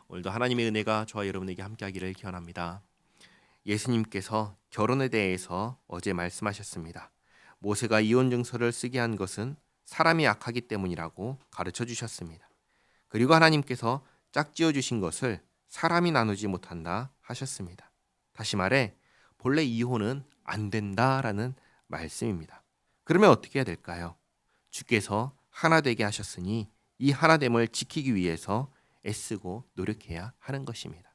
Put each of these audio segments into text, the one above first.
오늘도 하나님의 은혜가 저와 여러분에게 함께하기를 기원합니다. 예수님께서 결혼에 대해서 어제 말씀하셨습니다. 모세가 이혼 증서를 쓰게 한 것은 사람이 악하기 때문이라고 가르쳐 주셨습니다. 그리고 하나님께서 짝지어 주신 것을 사람이 나누지 못한다 하셨습니다. 다시 말해 본래 이혼은 안 된다라는 말씀입니다. 그러면 어떻게 해야 될까요? 주께서 하나 되게 하셨으니 이 하나됨을 지키기 위해서 애쓰고 노력해야 하는 것입니다.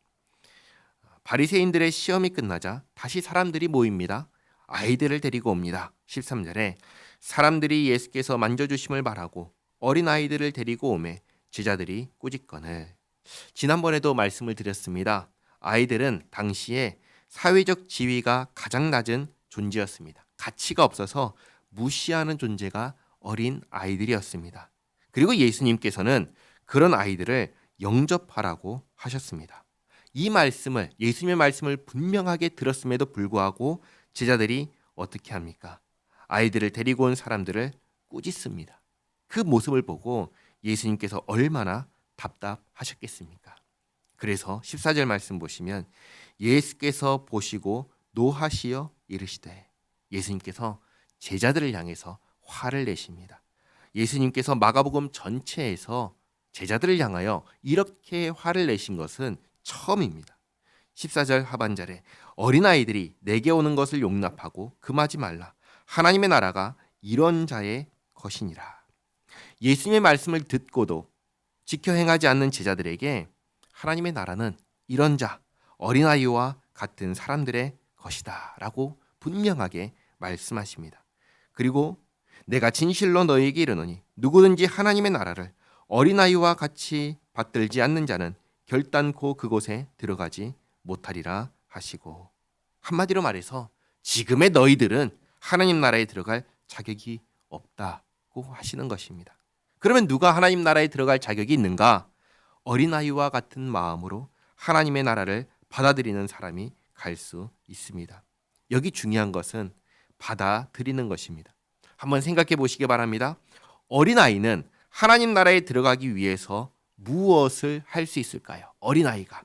바리새인들의 시험이 끝나자 다시 사람들이 모입니다. 아이들을 데리고 옵니다. 13절에 사람들이 예수께서 만져주심을 바라고 어린아이들을 데리고 오매 제자들이 꾸짖거늘. 지난번에도 말씀을 드렸습니다. 아이들은 당시에 사회적 지위가 가장 낮은 존재였습니다. 가치가 없어서 무시하는 존재가 어린 아이들이었습니다. 그리고 예수님께서는 그런 아이들을 영접하라고 하셨습니다. 이 말씀을, 예수님의 말씀을 분명하게 들었음에도 불구하고 제자들이 어떻게 합니까? 아이들을 데리고 온 사람들을 꾸짖습니다. 그 모습을 보고 예수님께서 얼마나 답답하셨겠습니까? 그래서 14절 말씀 보시면 예수께서 보시고 노하시어 이르시되, 예수님께서 제자들을 향해서 화를 내십니다. 예수님께서 마가복음 전체에서 제자들을 향하여 이렇게 화를 내신 것은 처음입니다. 14절 하반절에 어린아이들이 내게 오는 것을 용납하고 금하지 말라. 하나님의 나라가 이런 자의 것이니라. 예수님의 말씀을 듣고도 지켜 행하지 않는 제자들에게 하나님의 나라는 이런 자, 어린아이와 같은 사람들의 것이다 라고 분명하게 말씀하십니다. 그리고 내가 진실로 너희에게 이르노니 누구든지 하나님의 나라를 어린아이와 같이 받들지 않는 자는 결단코 그곳에 들어가지 못하리라 하시고, 한마디로 말해서 지금의 너희들은 하나님 나라에 들어갈 자격이 없다고 하시는 것입니다. 그러면 누가 하나님 나라에 들어갈 자격이 있는가? 어린아이와 같은 마음으로 하나님의 나라를 받아들이는 사람이 갈 수 있습니다. 여기 중요한 것은 받아들이는 것입니다. 한번 생각해 보시기 바랍니다. 어린아이는 하나님 나라에 들어가기 위해서 무엇을 할 수 있을까요? 어린아이가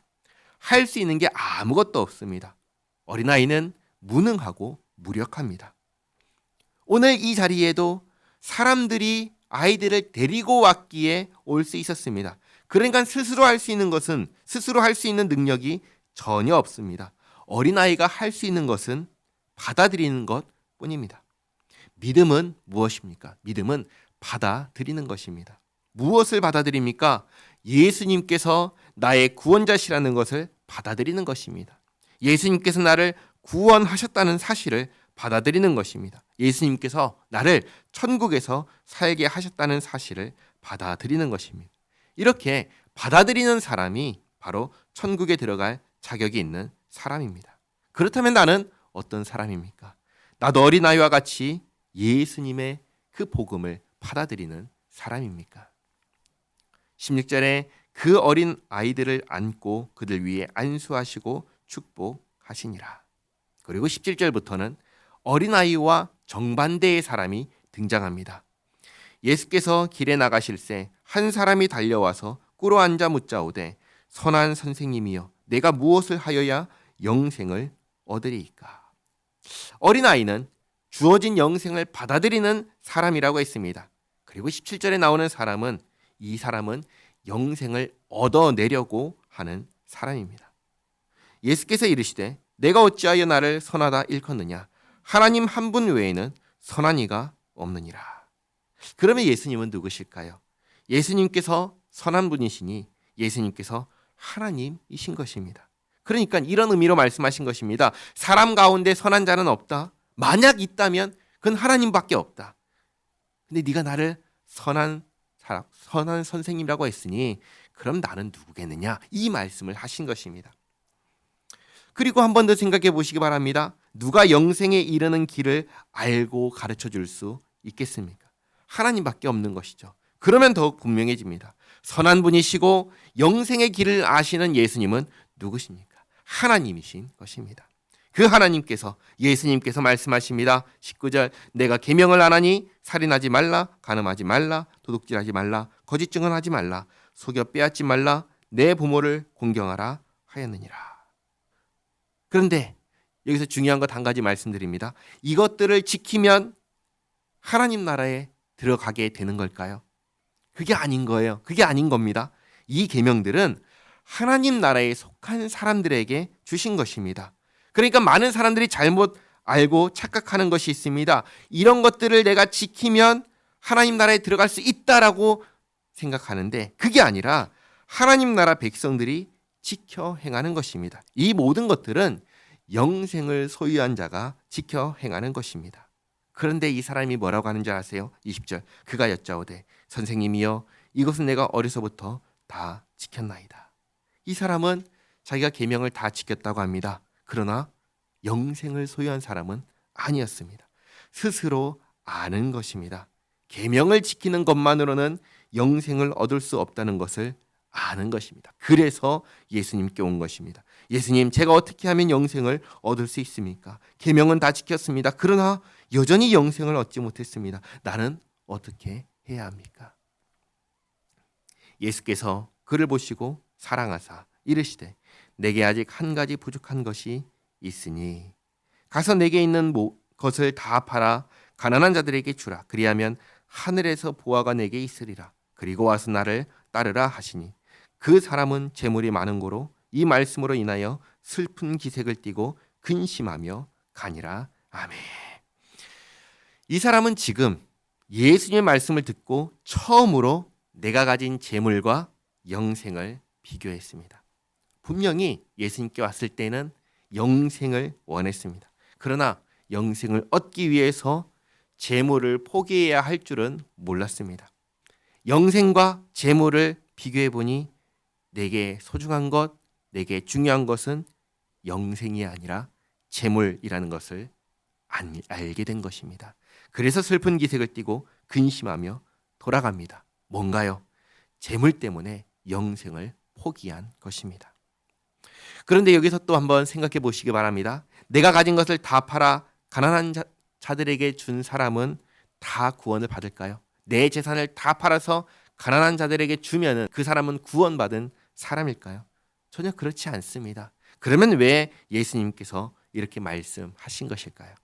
할 수 있는 게 아무것도 없습니다. 어린아이는 무능하고 무력합니다. 오늘 이 자리에도 사람들이 아이들을 데리고 왔기에 올 수 있었습니다. 그러니까 스스로 할 수 있는 것은, 스스로 할 수 있는 능력이 전혀 없습니다. 어린아이가 할 수 있는 것은 받아들이는 것 뿐입니다. 믿음은 무엇입니까? 믿음은 받아들이는 것입니다. 무엇을 받아들입니까? 예수님께서 나의 구원자시라는 것을 받아들이는 것입니다. 예수님께서 나를 구원하셨다는 사실을 받아들이는 것입니다. 예수님께서 나를 천국에서 살게 하셨다는 사실을 받아들이는 것입니다. 이렇게 받아들이는 사람이 바로 천국에 들어갈 자격이 있는 사람입니다. 그렇다면 나는 어떤 사람입니까? 나도 어린아이와 같이 예수님의 그 복음을 받아들이는 사람입니까? 16절에 그 어린 아이들을 안고 그들 위에 안수하시고 축복하시니라. 그리고 17절부터는 어린아이와 정반대의 사람이 등장합니다. 예수께서 길에 나가실새 한 사람이 달려와서 꿇어 앉아 묻자오되 선한 선생님이여 내가 무엇을 하여야 영생을 얻으리이까? 어린아이는 주어진 영생을 받아들이는 사람이라고 했습니다. 그리고 17절에 나오는 사람은, 이 사람은 영생을 얻어내려고 하는 사람입니다. 예수께서 이르시되 내가 어찌하여 나를 선하다 일컫느냐? 하나님 한 분 외에는 선한 이가 없느니라. 그러면 예수님은 누구실까요? 예수님께서 선한 분이시니 예수님께서 하나님이신 것입니다. 그러니까 이런 의미로 말씀하신 것입니다. 사람 가운데 선한 자는 없다. 만약 있다면 그건 하나님밖에 없다. 근데 네가 나를 선한 선생님이라고 했으니 그럼 나는 누구겠느냐? 이 말씀을 하신 것입니다. 그리고 한 번 더 생각해 보시기 바랍니다. 누가 영생에 이르는 길을 알고 가르쳐 줄 수 있겠습니까? 하나님밖에 없는 것이죠. 그러면 더욱 분명해집니다. 선한 분이시고 영생의 길을 아시는 예수님은 누구십니까? 하나님이신 것입니다. 그 하나님께서, 예수님께서 말씀하십니다. 19절 내가 계명을 안 하니 살인하지 말라, 간음하지 말라, 도둑질하지 말라, 거짓 증언하지 말라, 속여 빼앗지 말라, 내 부모를 공경하라 하였느니라. 그런데 여기서 중요한 것 한 가지 말씀드립니다. 이것들을 지키면 하나님 나라에 들어가게 되는 걸까요? 그게 아닌 거예요. 그게 아닌 겁니다. 이 계명들은 하나님 나라에 속한 사람들에게 주신 것입니다. 그러니까 많은 사람들이 잘못 알고 착각하는 것이 있습니다. 이런 것들을 내가 지키면 하나님 나라에 들어갈 수 있다라고 생각하는데 그게 아니라 하나님 나라 백성들이 지켜 행하는 것입니다. 이 모든 것들은 영생을 소유한 자가 지켜 행하는 것입니다. 그런데 이 사람이 뭐라고 하는지 아세요? 20절 그가 여짜오되 선생님이여 이것은 내가 어려서부터 다 지켰나이다. 이 사람은 자기가 계명을 다 지켰다고 합니다. 그러나 영생을 소유한 사람은 아니었습니다. 스스로 아는 것입니다. 계명을 지키는 것만으로는 영생을 얻을 수 없다는 것을 아는 것입니다. 그래서 예수님께 온 것입니다. 예수님, 제가 어떻게 하면 영생을 얻을 수 있습니까? 계명은 다 지켰습니다. 그러나 여전히 영생을 얻지 못했습니다. 나는 어떻게 해야 합니까? 예수께서 그를 보시고 사랑하사 이르시되 내게 아직 한 가지 부족한 것이 있으니 가서 내게 있는 것을 다 팔아 가난한 자들에게 주라. 그리하면 하늘에서 보화가 내게 있으리라. 그리고 와서 나를 따르라 하시니 그 사람은 재물이 많은 고로 이 말씀으로 인하여 슬픈 기색을 띠고 근심하며 가니라. 아멘. 이 사람은 지금 예수님의 말씀을 듣고 처음으로 내가 가진 재물과 영생을 비교했습니다. 분명히 예수님께 왔을 때는 영생을 원했습니다. 그러나 영생을 얻기 위해서 재물을 포기해야 할 줄은 몰랐습니다. 영생과 재물을 비교해 보니 내게 소중한 것, 내게 중요한 것은 영생이 아니라 재물이라는 것을 알게 된 것입니다. 그래서 슬픈 기색을 띠고 근심하며 돌아갑니다. 뭔가요? 재물 때문에 영생을 포기한 것입니다. 그런데 여기서 또 한번 생각해 보시기 바랍니다. 내가 가진 것을 다 팔아 가난한 자들에게 준 사람은 다 구원을 받을까요? 내 재산을 다 팔아서 가난한 자들에게 주면은 그 사람은 구원받은 사람일까요? 전혀 그렇지 않습니다. 그러면 왜 예수님께서 이렇게 말씀하신 것일까요?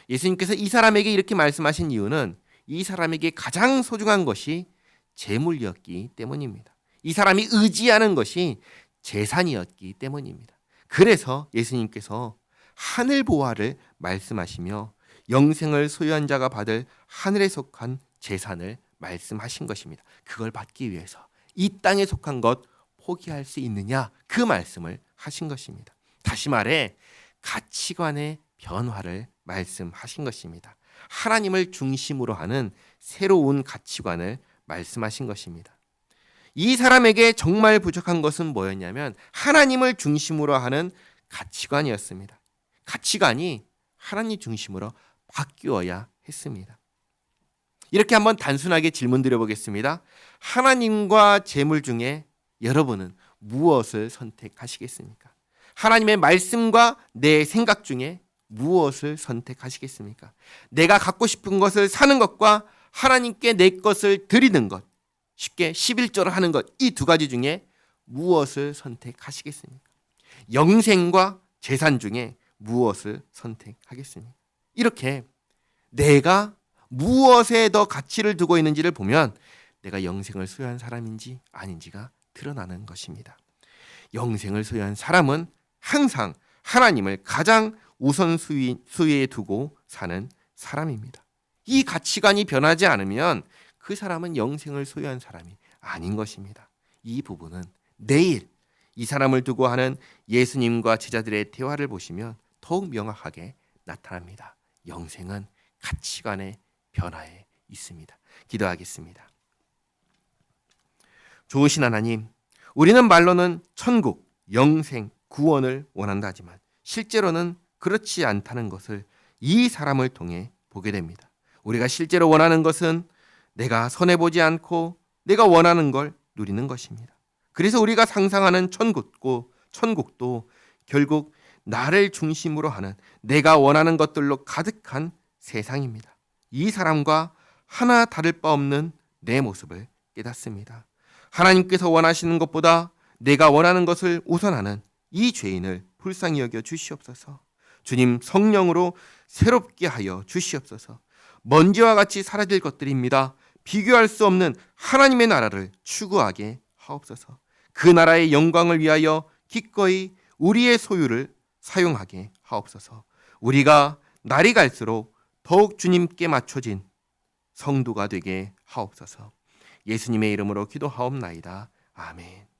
예수님께서 이 사람에게 이렇게 말씀하신 이유는 이 사람에게 가장 소중한 것이 재물이었기 때문입니다. 이 사람이 의지하는 것이 재산이었기 때문입니다. 그래서 예수님께서 하늘 보화를 말씀하시며 영생을 소유한 자가 받을 하늘에 속한 재산을 말씀하신 것입니다. 그걸 받기 위해서 이 땅에 속한 것 포기할 수 있느냐 그 말씀을 하신 것입니다. 다시 말해 가치관의 변화를 말씀하신 것입니다. 하나님을 중심으로 하는 새로운 가치관을 말씀하신 것입니다. 이 사람에게 정말 부족한 것은 뭐였냐면 하나님을 중심으로 하는 가치관이었습니다. 가치관이 하나님 중심으로 바뀌어야 했습니다. 이렇게 한번 단순하게 질문 드려보겠습니다. 하나님과 재물 중에 여러분은 무엇을 선택하시겠습니까? 하나님의 말씀과 내 생각 중에 무엇을 선택하시겠습니까? 내가 갖고 싶은 것을 사는 것과 하나님께 내 것을 드리는 것, 쉽게 11조를 하는 것, 이 두 가지 중에 무엇을 선택하시겠습니까? 영생과 재산 중에 무엇을 선택하겠습니까? 이렇게 내가 무엇에 더 가치를 두고 있는지를 보면 내가 영생을 소유한 사람인지 아닌지가 드러나는 것입니다. 영생을 소유한 사람은 항상 하나님을 가장 우선순위에 두고 사는 사람입니다. 이 가치관이 변하지 않으면 그 사람은 영생을 소유한 사람이 아닌 것입니다. 이 부분은 내일 이 사람을 두고 하는 예수님과 제자들의 대화를 보시면 더욱 명확하게 나타납니다. 영생은 가치관의 변화에 있습니다. 기도하겠습니다. 좋으신 하나님, 우리는 말로는 천국, 영생, 구원을 원한다 하지만 실제로는 그렇지 않다는 것을 이 사람을 통해 보게 됩니다. 우리가 실제로 원하는 것은 내가 손해보지 않고 내가 원하는 걸 누리는 것입니다. 그래서 우리가 상상하는 천국도 결국 나를 중심으로 하는 내가 원하는 것들로 가득한 세상입니다. 이 사람과 하나 다를 바 없는 내 모습을 깨닫습니다. 하나님께서 원하시는 것보다 내가 원하는 것을 우선하는 이 죄인을 불쌍히 여겨 주시옵소서. 주님, 성령으로 새롭게 하여 주시옵소서. 먼지와 같이 사라질 것들입니다. 비교할 수 없는 하나님의 나라를 추구하게 하옵소서. 그 나라의 영광을 위하여 기꺼이 우리의 소유를 사용하게 하옵소서. 우리가 날이 갈수록 더욱 주님께 맞춰진 성도가 되게 하옵소서. 예수님의 이름으로 기도하옵나이다. 아멘.